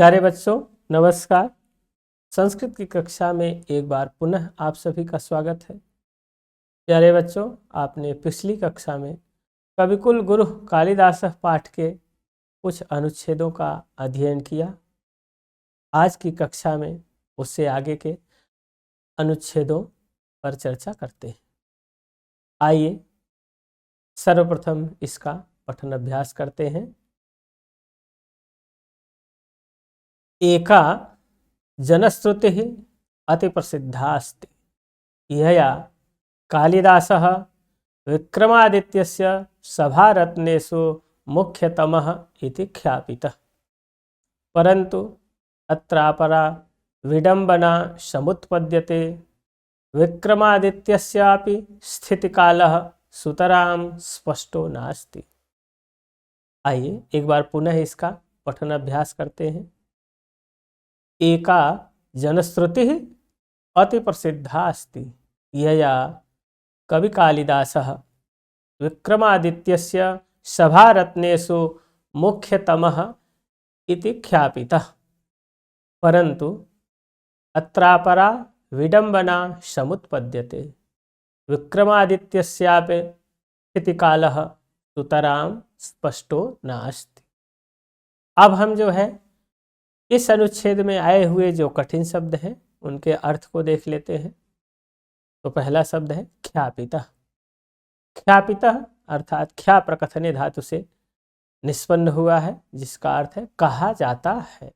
प्यारे बच्चों, नमस्कार। संस्कृत की कक्षा में एक बार पुनः आप सभी का स्वागत है। प्यारे बच्चों, आपने पिछली कक्षा में कविकुल गुरु कालिदास पाठ के कुछ अनुच्छेदों का अध्ययन किया। आज की कक्षा में उससे आगे के अनुच्छेदों पर चर्चा करते हैं। आइए सर्वप्रथम इसका पठन अभ्यास करते हैं। एका जनश्रुतिः अतिप्रसिद्धास्ति यया कालिदासः विक्रमादित्यस्य सभारत्नेषु मुख्यतमः इति ख्यापितः। परन्तु अत्रापरा विडम्बना समुत्पद्यते। विक्रमादित्यस्यापि स्थितिकालः सुतरां स्पष्टो नास्ति। आइए एक बार पुनः इसका पठन अभ्यास करते हैं। एका जनश्रुतिः अतिप्रसिद्धा अस्ति यया कवि कालिदासः विक्रमादित्यस्य सभारत्नेषु मुख्यतमः इति ख्यापितः। परन्तु अत्रापरा विडम्बना समुत्पद्यते। विक्रमादित्यस्यापि स्थितिकालः सुतरां स्पष्टो नास्ति। अब हम जो है इस अनुच्छेद में आए हुए जो कठिन शब्द हैं उनके अर्थ को देख लेते हैं। तो पहला शब्द है ख्यापितः। ख्यापितः अर्थात ख्या प्रकथने धातु से निष्पन्न हुआ है, जिसका अर्थ है कहा जाता है।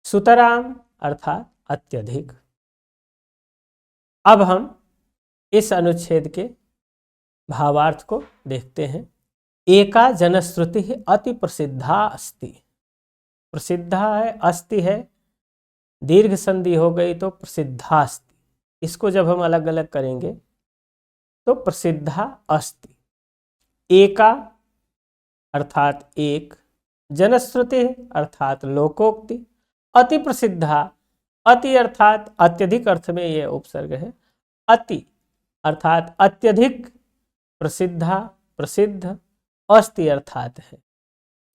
सुतराम अर्थात अत्यधिक। अब हम इस अनुच्छेद के भावार्थ को देखते हैं। एका जनश्रुति अति प्रसिद्धा अस्ति। प्रसिद्धा है, अस्ति है, दीर्घ संधि हो गई तो प्रसिद्धा अस्ति। इसको जब हम अलग अलग करेंगे तो प्रसिद्धा अस्ति। एका अर्थात एक, जनश्रुति अर्थात लोकोक्ति, अति प्रसिद्धा, अति अर्थात अत्यधिक अर्थ में यह उपसर्ग है। अति अर्थात अत्यधिक, प्रसिद्धा प्रसिद्ध, अस्ति अर्थात है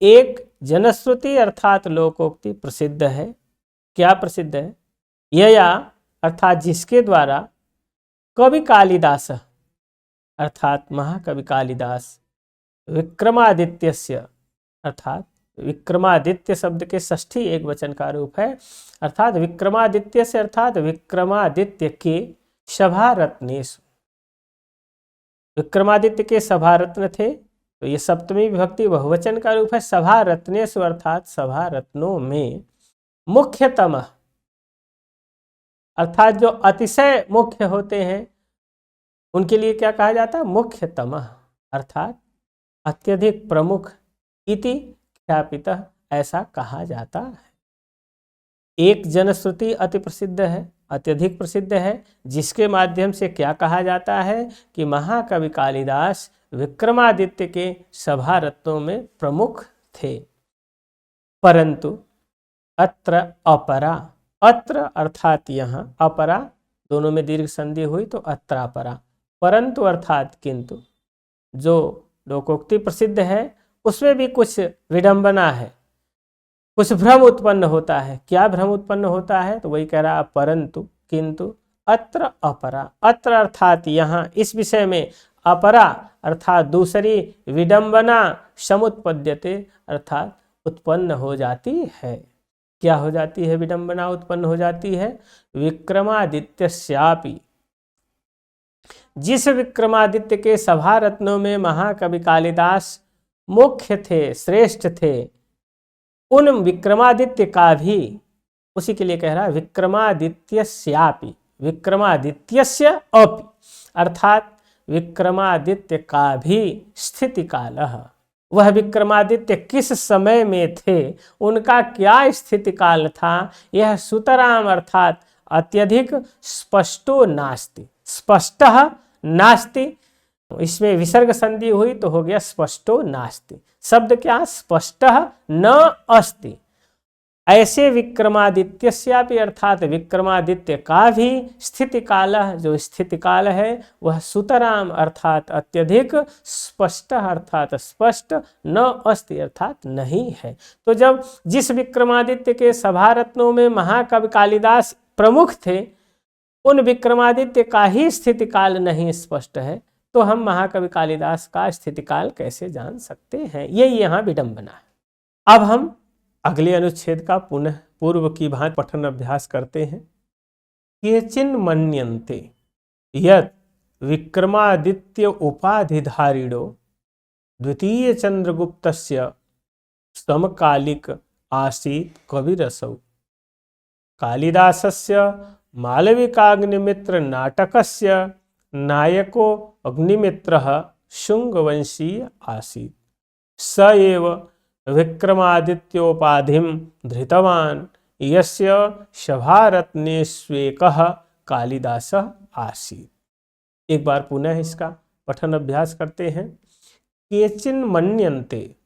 एक, जनश्रुति अर्थात लोकोक्ति प्रसिद्ध है। क्या प्रसिद्ध है? यया अर्थात जिसके द्वारा कवि कालिदास अर्थात महाकवि कालिदास विक्रमादित्यस्य अर्थात विक्रमादित्य शब्द के षष्ठी एक वचन का रूप है, अर्थात विक्रमादित्य से अर्थात विक्रमादित्य के सभारत्नेषु। विक्रमादित्य के सभारत्न थे तो ये सप्तमी विभक्ति बहुवचन का रूप है। सभा रत्नेषु अर्थात सभा रत्नों में, मुख्यतम अर्थात जो अतिशय मुख्य होते हैं उनके लिए क्या कहा जाता है? मुख्यतम अर्थात अत्यधिक प्रमुख। इति ख्यापितः ऐसा कहा जाता है। एक जनश्रुति अति प्रसिद्ध है, अत्यधिक प्रसिद्ध है, जिसके माध्यम से क्या कहा जाता है कि महाकवि कालिदास विक्रमादित्य के सभा रत्नों में प्रमुख थे। परंतु अत्र अपरा, अत्र अर्थात यहाँ, अपरा दोनों में दीर्घ संधि हुई तो अत्रापरा। परंतु अर्थात किंतु, जो लोकोक्ति प्रसिद्ध है उसमें भी कुछ विडंबना है, कुछ भ्रम उत्पन्न होता है। क्या भ्रम उत्पन्न होता है? तो वही कह रहा परंतु किंतु अत्र अपरा। अत्र अर्थात यहाँ, इस विषय में, अपरा अर्थात दूसरी विडंबना समुत्पद्यते अर्थात उत्पन्न हो जाती है। क्या हो जाती है? विडंबना उत्पन्न हो जाती है। विक्रमादित्यस्यापि, जिस विक्रमादित्य के सभा रत्नों में महाकवि कालिदास मुख्य थे, श्रेष्ठ थे, उन विक्रमादित्य का भी, उसी के लिए कह रहा है विक्रमादित्यस्यापि, विक्रमादित्यस्य अपि अर्थात विक्रमादित्य का भी स्थिति कालः, वह विक्रमादित्य किस समय में थे, उनका क्या स्थिति काल था, यह सुतराम अर्थात अत्यधिक स्पष्टो नास्ति। स्पष्टः नास्ति, इसमें विसर्ग संधि हुई तो हो गया स्पष्टो नास्ति। शब्द क्या? स्पष्टः न अस्ति। ऐसे विक्रमादित्यस्यापि अर्थात विक्रमादित्य का भी स्थिति काल, जो स्थिति काल है वह सुतराम अर्थात अत्यधिक स्पष्ट अर्थात स्पष्ट न अस्ति अर्थात नहीं है। तो जब जिस विक्रमादित्य के सभारत्नों में महाकवि कालिदास प्रमुख थे, उन विक्रमादित्य का ही स्थिति काल नहीं स्पष्ट है, तो हम महाकवि कालिदास का स्थिति काल कैसे जान सकते हैं? यही यहाँ विडंबना है। अब हम अगले अनुच्छेद का पुनः पूर्व की भांति पठन अभ्यास करते हैं। केचिन मन्यन्ते यत् विक्रमादित्य उपाधिधारिणो द्वितीय चंद्रगुप्तस्य समकालिक आसीत् कविरसौ। कालिदासस्य मालविकाग्निमित्र नाटकस्य नायको अग्निमित्रः शुंगवंशीय आसीत्। स एव विक्रमादित्योपाधिं धृतवान् यस्य सभारत्नेष्वेकः कालिदासः आसीत्। एक बार पुनः इसका पठन अभ्यास करते हैं। केचिन मन्यन्ते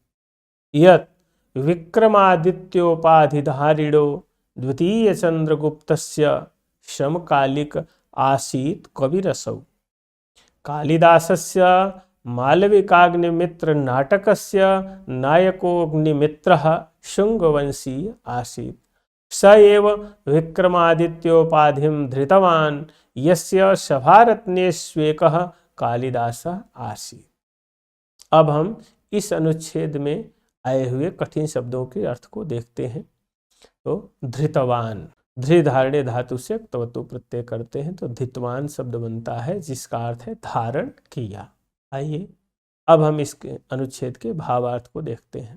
यत् विक्रमादित्योपाधिधारिणो द्वितीय चंद्रगुप्तस्य समकालिक आसीत् कविरसौ। कालिदासस्य मालविकाग्निमित्र नाटकस्य नायकोऽग्निमित्रः शुंगवंशीय आसीत्। स एव विक्रमादित्योपाधिं धृतवान् यस्य सभारत्नेष्वेकः कालिदासः आसीत्। अब हम इस अनुच्छेद में आए हुए कठिन शब्दों के अर्थ को देखते हैं। तो धृतवान, धृ धारणे धातु से तवतु प्रत्यय करते हैं तो धृतवान शब्द बनता है, जिसका अर्थ है धारण किया। आइए अब हम इस अनुच्छेद के भावार्थ को देखते हैं।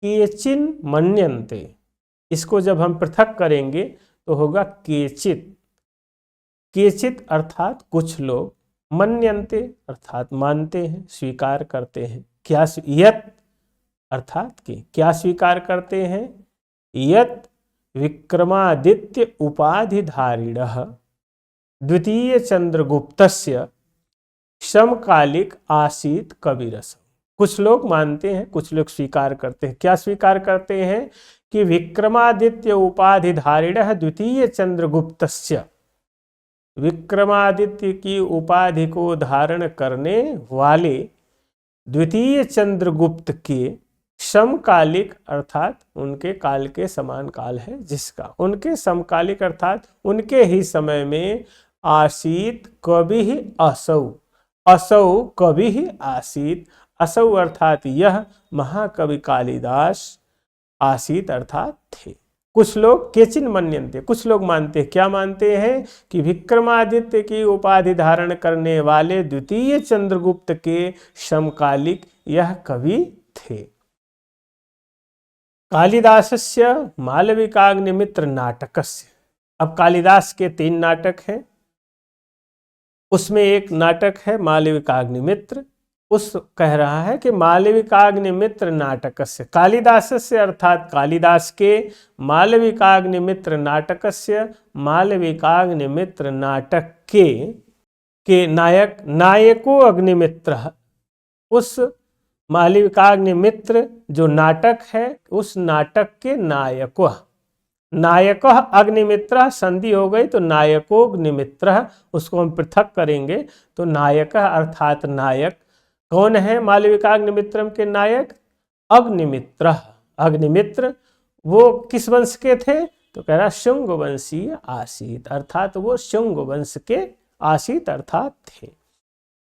केचिन मन्यन्ते, इसको जब हम पृथक करेंगे तो होगा केचित। केचित अर्थात कुछ लोग, मन्यन्ते अर्थात मानते हैं, स्वीकार करते हैं। क्या यत् अर्थात कि क्या स्वीकार करते हैं? यत् विक्रमादित्य उपाधिधारिणः द्वितीय चंद्रगुप्तस्य समकालिक आसीत् कविरसौ। कुछ लोग मानते हैं, कुछ लोग स्वीकार करते हैं। क्या स्वीकार करते हैं? कि विक्रमादित्य उपाधिधारिणः द्वितीय चंद्रगुप्तस्य, विक्रमादित्य की उपाधि को धारण करने वाले द्वितीय चंद्रगुप्त के समकालिक अर्थात उनके काल के समान काल है जिसका, उनके समकालिक अर्थात उनके ही समय में आसीत कवि ही असौ, असौ कवि ही आसीत। असौ अर्थात यह महाकवि कालिदास आसीत अर्थात थे। कुछ लोग केचिन मन्यन्ते, कुछ लोग मानते हैं। क्या मानते हैं? कि विक्रमादित्य की उपाधि धारण करने वाले द्वितीय चंद्रगुप्त के समकालिक यह कवि थे। कालिदासस्य मालविकाग्निमित्र नाटकस्य, अब कालिदास के 3 नाटक हैं, उसमें एक नाटक है मालविकाग्निमित्र। उस कह रहा है कि मालविकाग्निमित्र नाटकस्य, कालिदासस्य अर्थात कालिदास के, मालविकाग्निमित्र नाटकस्य, मालविकाग्निमित्र नाटक के नायक, नायको अग्निमित्र, उस मालविकाग्निमित्र जो नाटक है उस नाटक के नायको, नायक अग्निमित्र संधि हो गई तो नायकोऽग्निमित्र, उसको हम पृथक करेंगे तो नायक अर्थात नायक। कौन है मालविकाग्निमित्रम के नायक? अग्निमित्र। अग्निमित्र वो किस वंश के थे? तो कह रहा शुंग वंशीय आसीत, अर्थात वो शुंग वंश के आसीत अर्थात थे।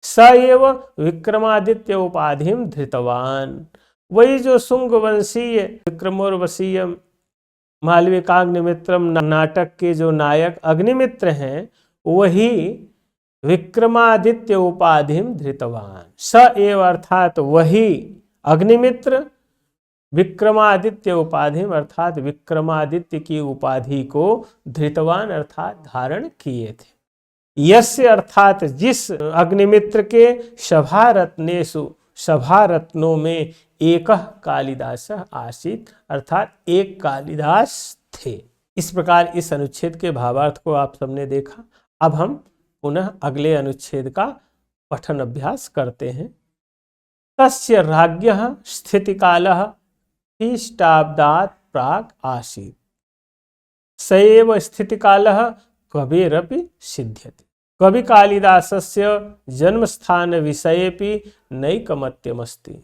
स एव विक्रमादित्य उपाधिम धृतवान, वही जो शुंग वंशीय विक्रमोर्वशीय मालविकाग्निमित्रम नाटक के जो नायक अग्निमित्र हैं, वही विक्रमादित्य उपाधिम धृतवान। स एव अर्थात वही अग्निमित्र विक्रमादित्य उपाधिम अर्थात विक्रमादित्य की उपाधि को धृतवान अर्थात धारण किए थे। यस्य अर्थात जिस अग्निमित्र के सभारत्नेषु, सभारत्नों में एक कालिदास आसीत अर्थात एक कालिदास थे। इस प्रकार इस अनुच्छेद के भावार्थ को आप सबने देखा। अब हम पुनः अगले अनुच्छेद का पठन अभ्यास करते हैं। तस्य राज्ञः स्थितिकालः ख्रीष्टाब्दात् प्राग आसीत् स एव स्थितिकालः कवेरपि सिद्ध्यति। कवि कालिदासस्य जन्मस्थान विषयेपि नैकमत्यमस्ति।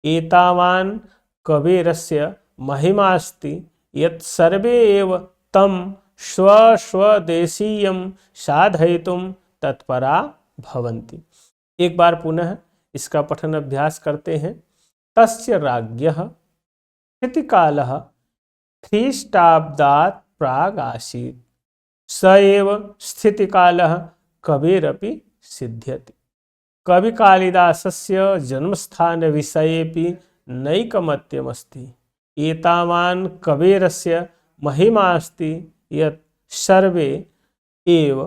एतावान् कवेरस्य महिमास्ति यत् सर्वे एव तं स्वस्वदेशीयं साधयितुं तत्परा भवन्ति। एक बार पुनः इसका पठन अभ्यास करते हैं। तस्य राज्ञः स्थितिकालः ख्रीष्टाब्दात् प्राग आसीत् स एव स्थितिकालः कवेरपि सिद्ध्यति। कवि कालिदासस्य जन्मस्थान विषयेपि नैकमत्यमस्ति। एतावान् कवेरस्य महिमा अस्ति यत् सर्वे एव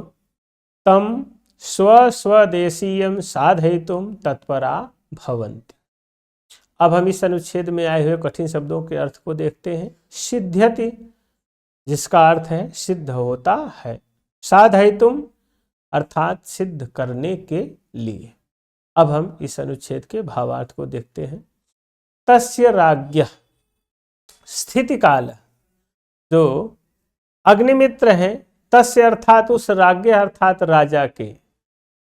तं स्वस्वदेशीयं साधयितुं तत्परा भवन्ति। अब हम इस अनुच्छेद में आए हुए कठिन शब्दों के अर्थ को देखते हैं। सिद्ध्यति जिसका अर्थ है सिद्ध होता है, साधयितुम अर्थात सिद्ध करने के लिए। अब हम इस अनुच्छेद के भावार्थ को देखते हैं। तस्य राज्ञः स्थिति काल, जो अग्निमित्र है, तस्य अर्थात उस राज्ञ अर्थात राजा के,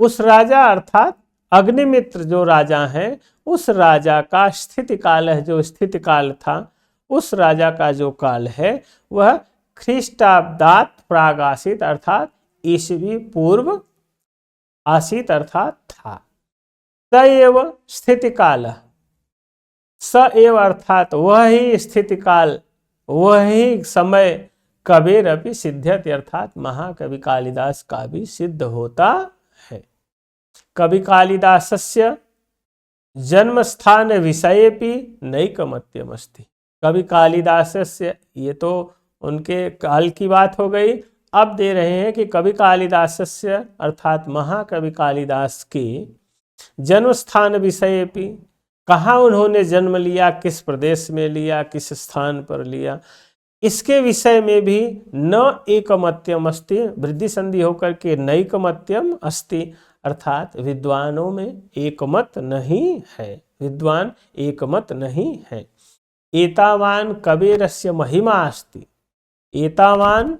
उस राजा अर्थात अग्निमित्र जो राजा है उस राजा का स्थिति काल है, जो स्थिति काल था उस राजा का जो काल है वह ख्रीष्टाब्दात प्राग आसीत अर्थात ईसवी पूर्व आसीत अर्थात था। स एव स्थिति काल, स एव अर्थात वही स्थिति काल, वही समय कबीर अभी सिद्ध्यति अर्थात महाकवि कालिदास का भी सिद्ध होता है। कवि कालिदासस्य जन्मस्थान विषयेपि नैकमत्यमस्ति। कवि कालिदासस्य, ये तो उनके काल की बात हो गई। अब दे रहे हैं कि कवि कालिदासस्य अर्थात महाकवि कालिदास के जन्मस्थान विषयेपि, कहाँ उन्होंने जन्म लिया, किस प्रदेश में लिया, किस स्थान पर लिया, इसके विषय में भी न एकमत्यम अस्ति, वृद्धि संधि होकर के नैकमत्यम अस्ति अर्थात विद्वानों में एकमत नहीं है, विद्वान एकमत नहीं है। एतावान कबीरस्य महिमा अस्ति, एतावान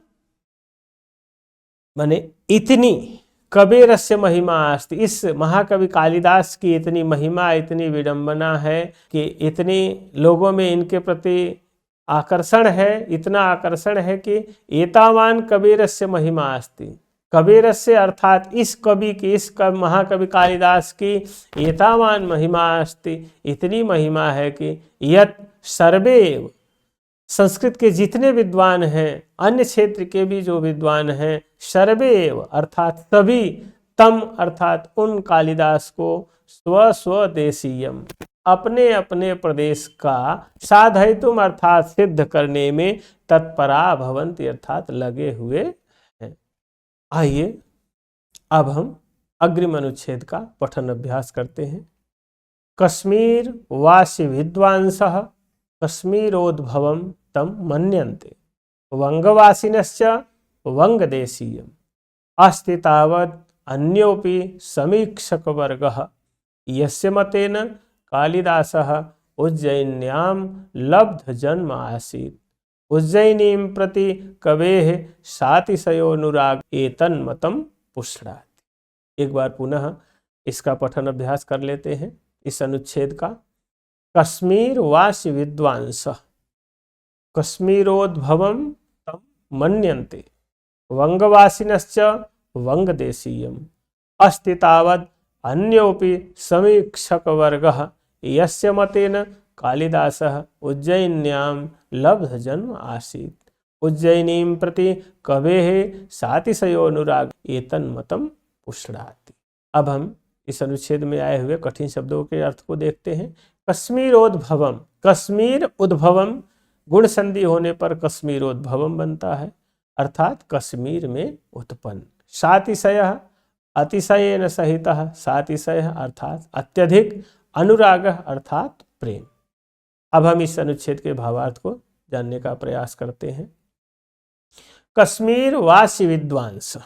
माने इतनी, कबीरस्य महिमा अस्ति, इस महाकवि कालिदास की इतनी महिमा, इतनी विडंबना है कि इतनी लोगों में इनके प्रति आकर्षण है, इतना आकर्षण है कि एतावान कबीरस्य महिमा अस्ति, कबीरस्य अर्थात इस कवि की, इस महाकवि कालिदास की एतावान महिमा अस्ति, इतनी महिमा है कि यत् सर्वे, संस्कृत के जितने विद्वान हैं, अन्य क्षेत्र के भी जो विद्वान हैं, सर्वेव अर्थात सभी, तम अर्थात उन कालिदास को स्वस्वदेशीयम अपने अपने प्रदेश का साधयितुम अर्थात सिद्ध करने में तत्परा भवन्ति अर्थात लगे हुए हैं। आइए अब हम अग्रिम अनुच्छेद का पठन अभ्यास करते हैं। कश्मीर वासी विद्वांसः कश्मीरोद्भवं तम मन्यन्ते, वंगवासिनश्च वंगदेशीयम् अस्ति तावत् अन्योपि समीक्षकवर्गः यस्य मतेन कालिदासः उज्जयिन्यां लब्धजन्म आसीत्, उज्जयिनीं प्रति कवेः सातिशयोनुराग एतन्मतं पुष्णाति। एक बार पुनः इसका पठन अभ्यास कर लेते हैं इस अनुच्छेद का। कश्मीर वासी विद्वांसः कश्मीरोद्भवं तं मन्यन्ते, वंगवासिनश्च वंगदेशीयम् अस्ति तावत् अन्योपि समीक्षकवर्गः यस्य मतेन कालिदासः उज्जयिन्यां लब्धजन्म आसीत्, उज्जयिनीं प्रति कवेः सातिशयोनुराग एतन्मतं पुष्णाति। अब हम इस अनुच्छेद में आए हुए कठिन शब्दों के अर्थ को देखते हैं। कश्मीरोद्भवम, कश्मीर उद्भवम गुण संधि होने पर कश्मीरोद्भवम बनता है अर्थात कश्मीर में उत्पन्न। सातिशयः अतिशयेन सहितः, सातिशयः अर्थात अत्यधिक, अनुरागः अर्थात प्रेम। अब हम इस अनुच्छेद के भावार्थ को जानने का प्रयास करते हैं। कश्मीर वासी विद्वांस,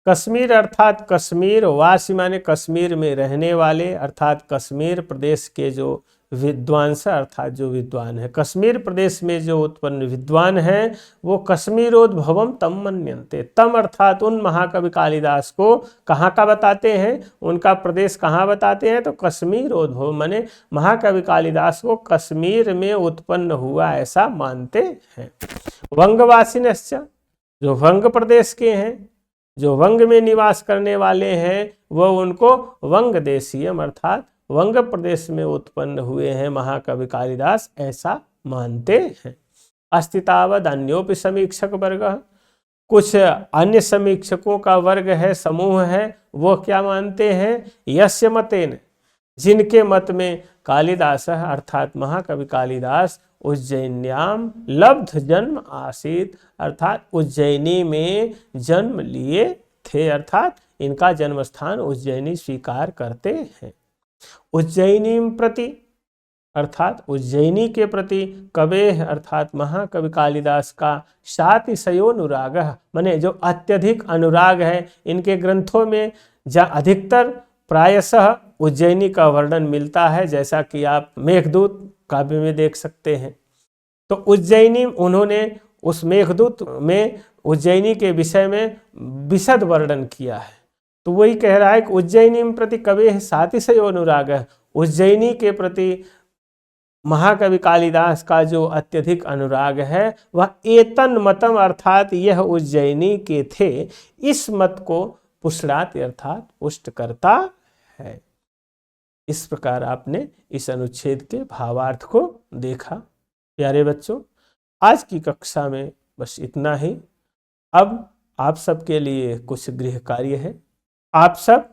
कश्मीर अर्थात कश्मीर वासी माने कश्मीर में रहने वाले अर्थात कश्मीर प्रदेश के जो विद्वांस अर्थात जो विद्वान है, कश्मीर प्रदेश में जो उत्पन्न विद्वान है वो कश्मीरोद्भवम तम मन्यन्ते। तम अर्थात उन महाकवि कालिदास को कहाँ का बताते हैं, उनका प्रदेश कहाँ बताते हैं, तो कश्मीरोद्भव माने महाकवि कालिदास को कश्मीर में उत्पन्न हुआ ऐसा मानते हैं। वंगवासिनश्च, जो वंग प्रदेश के हैं, जो वंग में निवास करने वाले हैं, वह उनको वंग देशीयम अर्थात वंग प्रदेश में उत्पन्न हुए हैं महाकवि कालिदास ऐसा मानते हैं। अस्तितावद अन्योपि समीक्षक वर्ग, कुछ अन्य समीक्षकों का वर्ग है, समूह है, वो क्या मानते हैं, यस्य मतेन, जिनके मत में कालिदास अर्थात महाकवि कालिदास उज्जैन्याम लब्ध जन्म आसीत, अर्थात उज्जैनी में जन्म लिए थे, अर्थात इनका जन्म स्थान उज्जैनी स्वीकार करते हैं। उज्जैनी प्रति अर्थात उज्जैनी के प्रति कवेह अर्थात महाकवि कालिदास का शातिशयोनुराग, माने जो अत्यधिक अनुराग है, इनके ग्रंथों में अधिकतर प्रायशः उज्जैनी का वर्णन मिलता है, जैसा कि आप मेघदूत काव्य में देख सकते हैं। तो उज्जैनी, उन्होंने उस मेघदूत में उज्जैनी के विषय में विशद वर्णन किया है। तो वही कह रहा है कि उज्जैनी प्रति कवेह शातिशयोनुराग, उज्जैनी के प्रति महाकवि कालिदास का जो अत्यधिक अनुराग है वह एतन मतम अर्थात यह उज्जैनी के थे, इस मत को पुष्णाति अर्थात पुष्ट करता है। इस प्रकार आपने इस अनुच्छेद के भावार्थ को देखा। प्यारे बच्चों, आज की कक्षा में बस इतना ही। अब आप सबके लिए कुछ गृह कार्य है। आप सब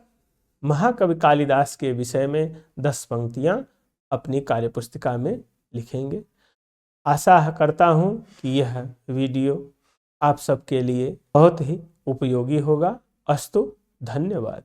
महाकवि कालिदास के विषय में 10 पंक्तियां अपनी कार्यपुस्तिका में लिखेंगे। आशा करता हूं कि यह वीडियो आप सबके लिए बहुत ही उपयोगी होगा। अस्तु, धन्यवाद।